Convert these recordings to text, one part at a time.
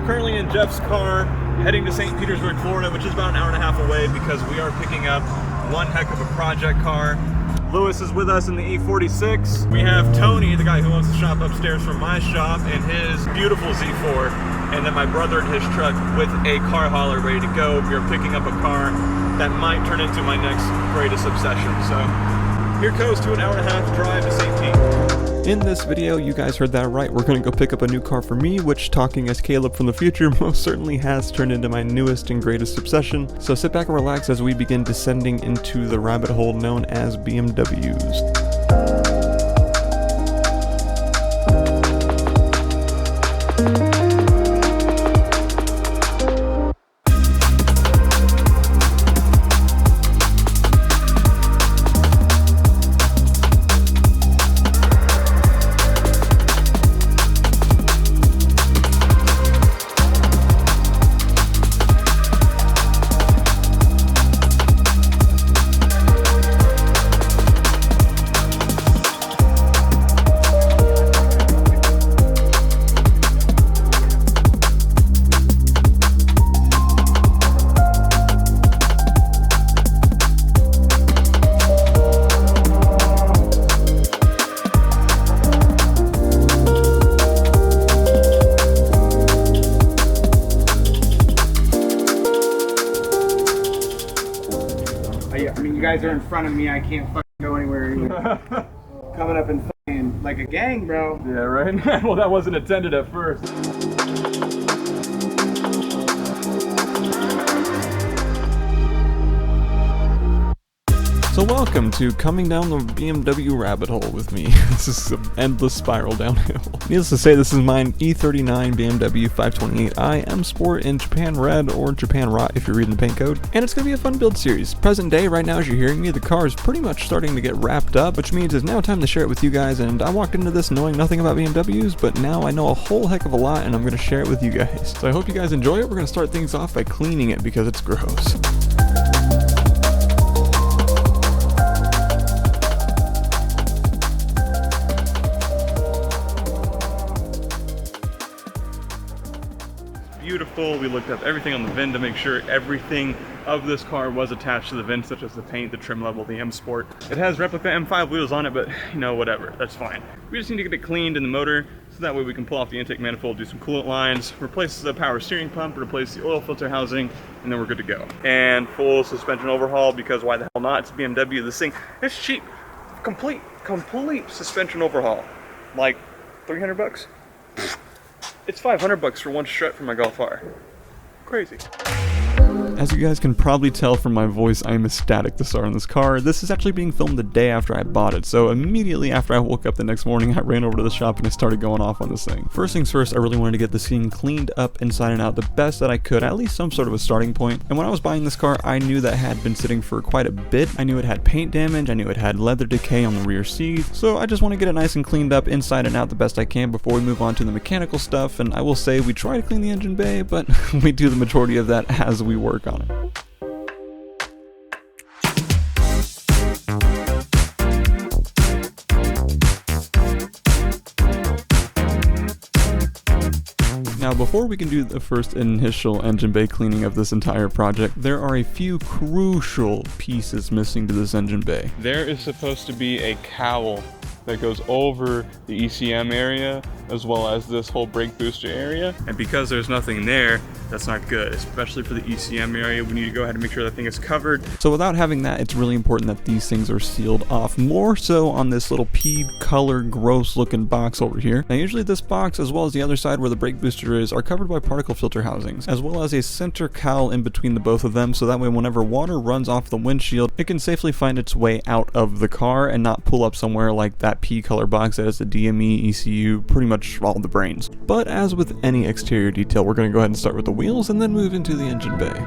currently in Jeff's car, heading to St. Petersburg, Florida, which is about an hour and a half away because we are picking up one heck of a project car. Lewis is with us in the E46. We have Tony, the guy who owns the shop upstairs from my shop, and his beautiful Z4. And then my brother in his truck with a car hauler ready to go. We are picking up a car that might turn into my next greatest obsession. So here goes to an hour and a half drive to St. Pete. In this video, you guys heard that right, we're going to go pick up a new car for me, which, talking as Caleb from the future, most certainly has turned into my newest and greatest obsession. So sit back and relax as we begin descending into the rabbit hole known as BMWs. You guys are in front of me, I can't fucking go anywhere. Coming up and fucking like a gang, bro. Yeah, right? Well, that wasn't intended at first. So welcome to coming down the BMW rabbit hole with me. This is an endless spiral downhill. Needless to say, this is mine E39 BMW 528i M Sport in Japan Red or Japan Rot if you're reading the paint code. And it's going to be a fun build series. Present day, right now as you're hearing me, the car is pretty much starting to get wrapped up, which means it's now time to share it with you guys. And I walked into this knowing nothing about BMWs, but now I know a whole heck of a lot and I'm going to share it with you guys. So I hope you guys enjoy it. We're going to start things off by cleaning it because it's gross. Beautiful. We looked up everything on the VIN to make sure everything of this car was attached to the VIN, such as the paint, the trim level, the M Sport. It has replica M5 wheels on it, but you know, whatever, that's fine. We just need to get it cleaned in the motor, so that way we can pull off the intake manifold, do some coolant lines, replace the power steering pump, replace the oil filter housing, and then we're good to go. And full suspension overhaul, because why the hell not? It's BMW. This thing, it's cheap. Complete suspension overhaul. Like 300 bucks? It's 500 bucks for one strut for my Golf R. Crazy. As you guys can probably tell from my voice, I am ecstatic to start on this car. This is actually being filmed the day after I bought it, so immediately after I woke up the next morning, I ran over to the shop and I started going off on this thing. First things first, I really wanted to get this thing cleaned up inside and out the best that I could, at least some sort of a starting point. And when I was buying this car, I knew that it had been sitting for quite a bit. I knew it had paint damage, I knew it had leather decay on the rear seat, so I just want to get it nice and cleaned up inside and out the best I can before we move on to the mechanical stuff. And I will say, we try to clean the engine bay, but we do the majority of that as we work on it. Now, before we can do the first initial engine bay cleaning of this entire project, there are a few crucial pieces missing to this engine bay. There is supposed to be a cowl that goes over the ECM area as well as this whole brake booster area, and because there's nothing there, that's not good, especially for the ECM area. We need to go ahead and make sure that thing is covered. So without having that, it's really important that these things are sealed off, more so on this little peed color gross looking box over here. Now usually this box, as well as the other side where the brake booster is, are covered by particle filter housings, as well as a center cowl in between the both of them, so that way whenever water runs off the windshield, it can safely find its way out of the car and not pull up somewhere like that pea color box that has the DME, ECU, pretty much all the brains. But as with any exterior detail, we're going to go ahead and start with the wheels and then move into the engine bay.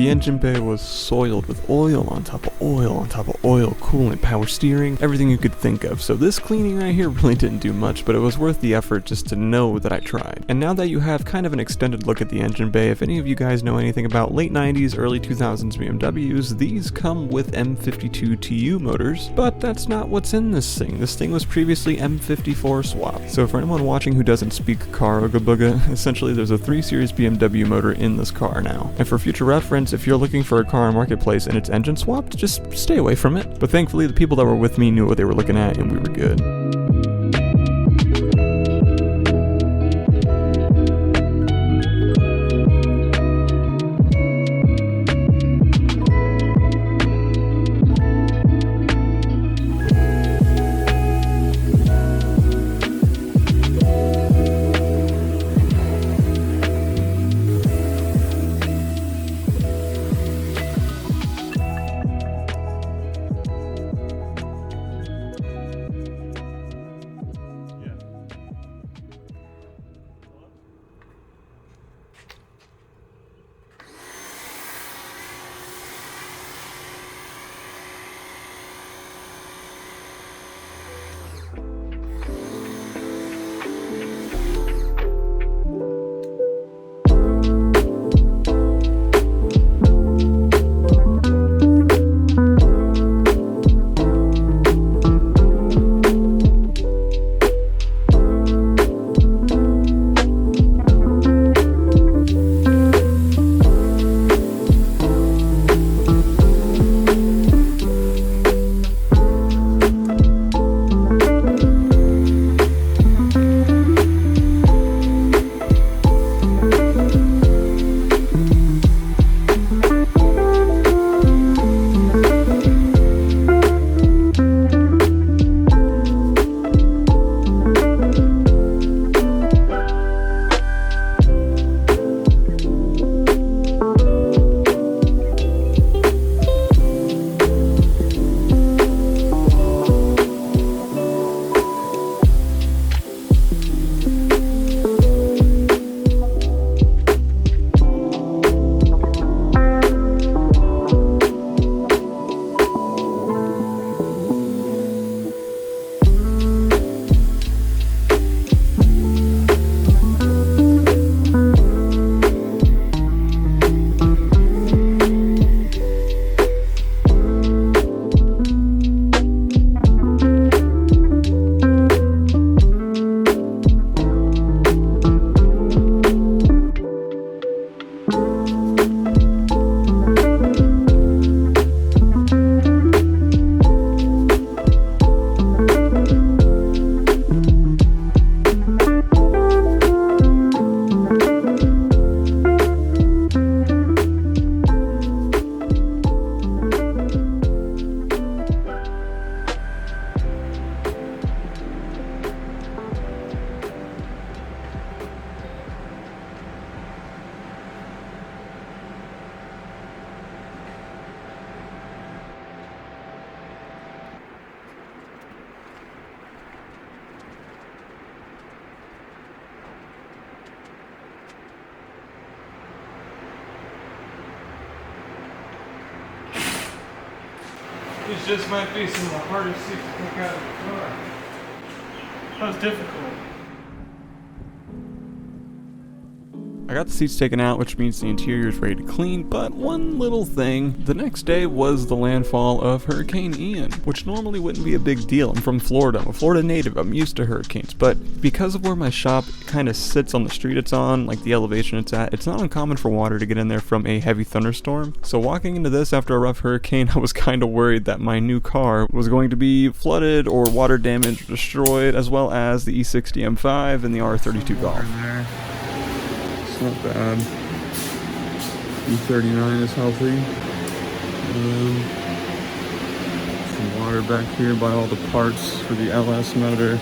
The engine bay was soiled with oil on top of oil on top of oil, coolant, power steering, everything you could think of. So this cleaning right here really didn't do much, but it was worth the effort just to know that I tried. And now that you have kind of an extended look at the engine bay, if any of you guys know anything about late 90s, early 2000s BMWs, these come with M52 TU motors, but that's not what's in this thing. This thing was previously M54 swapped. So for anyone watching who doesn't speak car ooga booga, essentially there's a 3 Series BMW motor in this car now. And for future reference, if you're looking for a car on Marketplace and it's engine swapped, just stay away from it. But thankfully the people that were with me knew what they were looking at and we were good. These just might be some of the hardest seats to take out of the car. That was difficult. I got the seats taken out, which means the interior is ready to clean, but one little thing. The next day was the landfall of Hurricane Ian, which normally wouldn't be a big deal. I'm from Florida. I'm a Florida native. I'm used to hurricanes, but because of where my shop kind of sits on the street it's on, like the elevation it's at, it's not uncommon for water to get in there from a heavy thunderstorm. So walking into this after a rough hurricane, I was kind of worried that my new car was going to be flooded or water damaged or destroyed, as well as the E60 M5 and the R32 Golf. It's not bad. E39 is healthy. Some water back here by all the parts for the LS motor.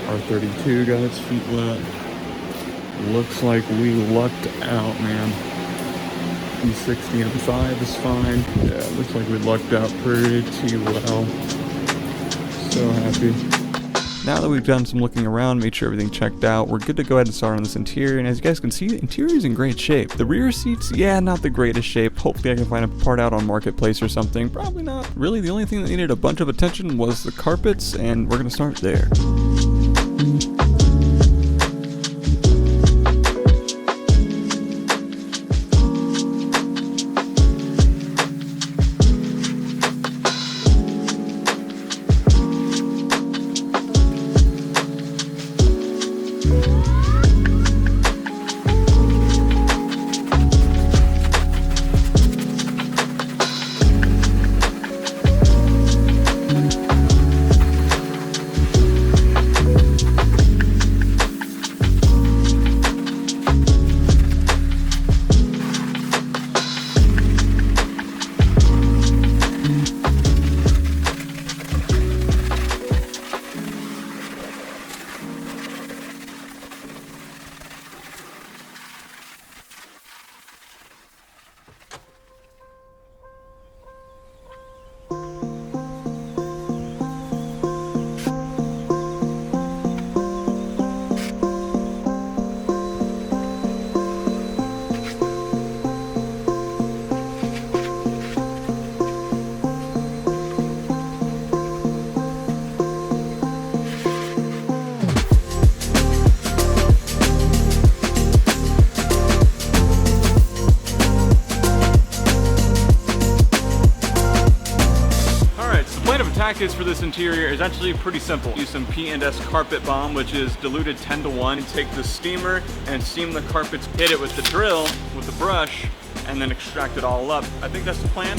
R32 got its feet wet. Looks like we lucked out, man. E60 M5 is fine. Yeah, looks like we lucked out pretty well. So happy. Now that we've done some looking around, made sure everything checked out, we're good to go ahead and start on this interior, and as you guys can see, the interior is in great shape. The rear seats, yeah, not the greatest shape. Hopefully I can find a part out on Marketplace or something. Probably not. Really, the only thing that needed a bunch of attention was the carpets, and we're gonna start there. Is for this interior is actually pretty simple. Use some P&S carpet bomb, which is diluted 10:1. Take the steamer and steam the carpets, hit it with the drill, with the brush, and then extract it all up. I think that's the plan.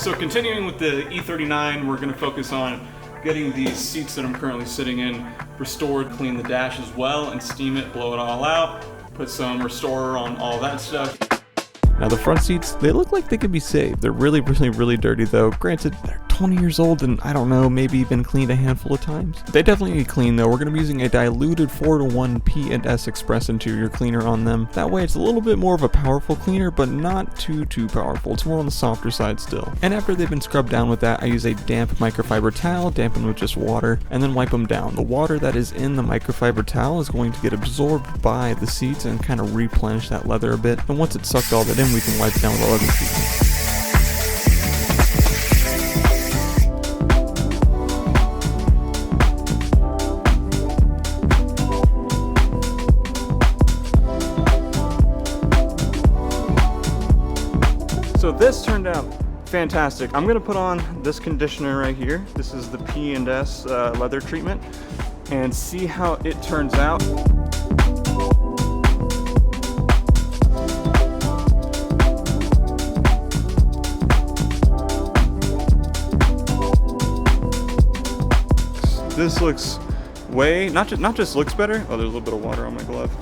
So continuing with the E39, we're going to focus on getting these seats that I'm currently sitting in restored, clean the dash as well, and steam it, blow it all out, put some restorer on all that stuff. Now the front seats, they look like they could be saved. They're really dirty though. Granted, they're 20 years old and I don't know, maybe been cleaned a handful of times. They definitely need clean though. We're going to be using a diluted 4:1 P&S Express interior cleaner on them. That way it's a little bit more of a powerful cleaner, but not too powerful. It's more on the softer side still. And after they've been scrubbed down with that, I use a damp microfiber towel, dampened with just water, and then wipe them down. The water that is in the microfiber towel is going to get absorbed by the seats and kind of replenish that leather a bit. And once it's sucked all that in, we can wipe down with the leather treatment. So this turned out fantastic. I'm gonna put on this conditioner right here. This is the P&S leather treatment, and see how it turns out. This looks way, not just looks better. Oh, there's a little bit of water on my glove.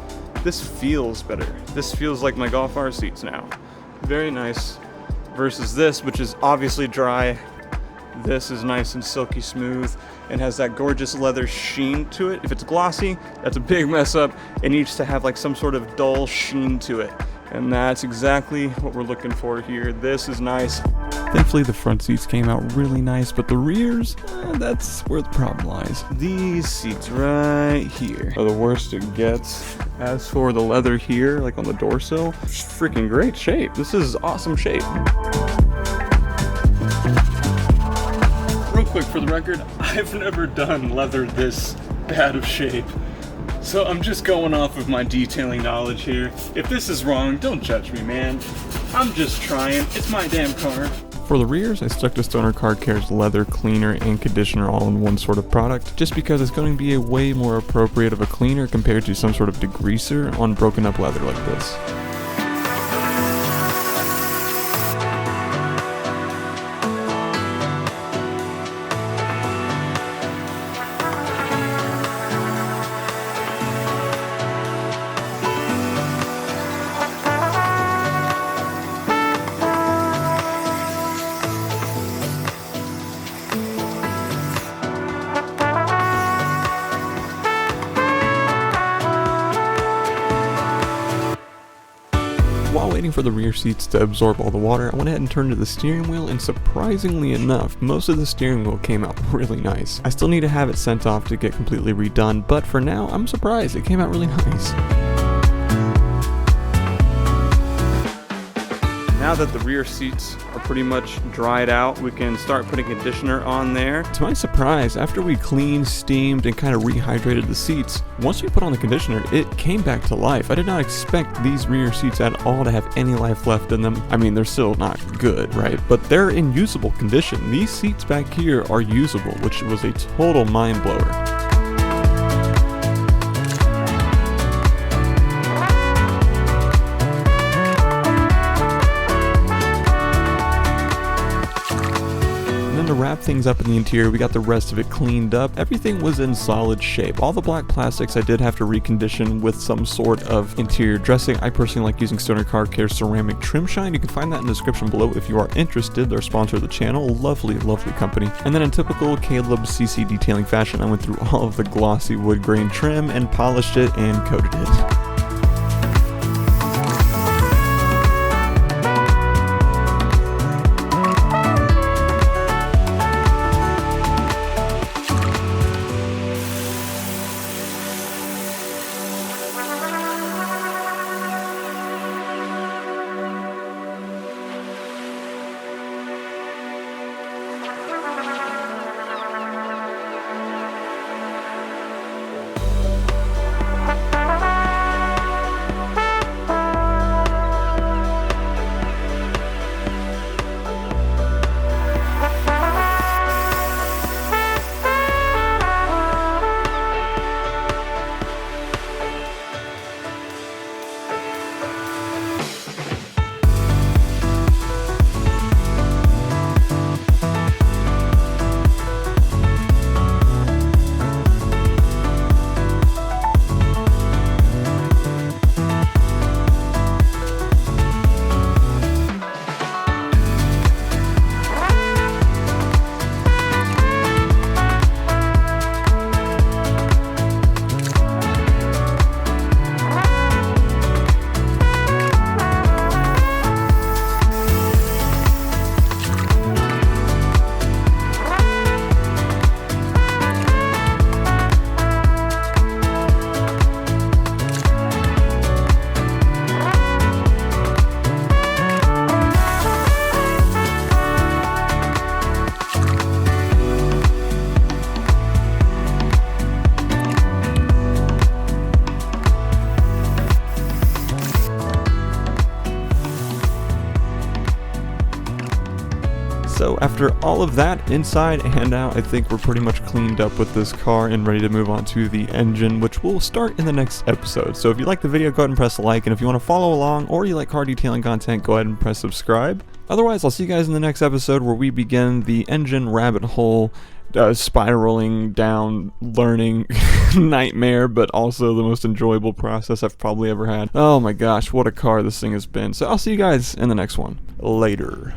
This feels better. This feels like my Golf R seats now. Very nice. Versus this, which is obviously dry. This is nice and silky smooth and has that gorgeous leather sheen to it. If it's glossy, that's a big mess up. It needs to have like some sort of dull sheen to it. And that's exactly what we're looking for here. This is nice. Thankfully the front seats came out really nice, but the rears, that's where the problem lies. These seats right here are the worst it gets. As for the leather here, like on the door sill, freaking great shape. This is awesome shape. Real quick for the record, I've never done leather this bad of shape. So I'm just going off of my detailing knowledge here. If this is wrong, don't judge me, man. I'm just trying. It's my damn car. For the rears, I stuck to Stoner Car Care's leather cleaner and conditioner all in one sort of product, just because it's going to be a way more appropriate of a cleaner compared to some sort of degreaser on broken up leather like this. While waiting for the rear seats to absorb all the water, I went ahead and turned to the steering wheel, and surprisingly enough, most of the steering wheel came out really nice. I still need to have it sent off to get completely redone, but for now, I'm surprised it came out really nice. Now that the rear seats are pretty much dried out, we can start putting conditioner on there. To my surprise, after we cleaned, steamed, and kind of rehydrated the seats, once we put on the conditioner, it came back to life. I did not expect these rear seats at all to have any life left in them. I mean, they're still not good, right? But they're in usable condition. These seats back here are usable, which was a total mind blower. To wrap things up in the interior, we got the rest of it cleaned up. Everything was in solid shape. All the black plastics I did have to recondition with some sort of interior dressing. I personally like using Stoner Car Care ceramic trim shine. You can find that in the description below if you are interested. They're a sponsor of the channel. Lovely company. And then in typical Caleb CC detailing fashion, I went through all of the glossy wood grain trim and polished it and coated it. So after all of that, inside and out, I think we're pretty much cleaned up with this car and ready to move on to the engine, which will start in the next episode. So if you like the video, go ahead and press like, and if you want to follow along or you like car detailing content, go ahead and press subscribe. Otherwise, I'll see you guys in the next episode where we begin the engine rabbit hole, spiraling down learning nightmare, but also the most enjoyable process I've probably ever had. Oh my gosh, what a car this thing has been. So I'll see you guys in the next one. Later.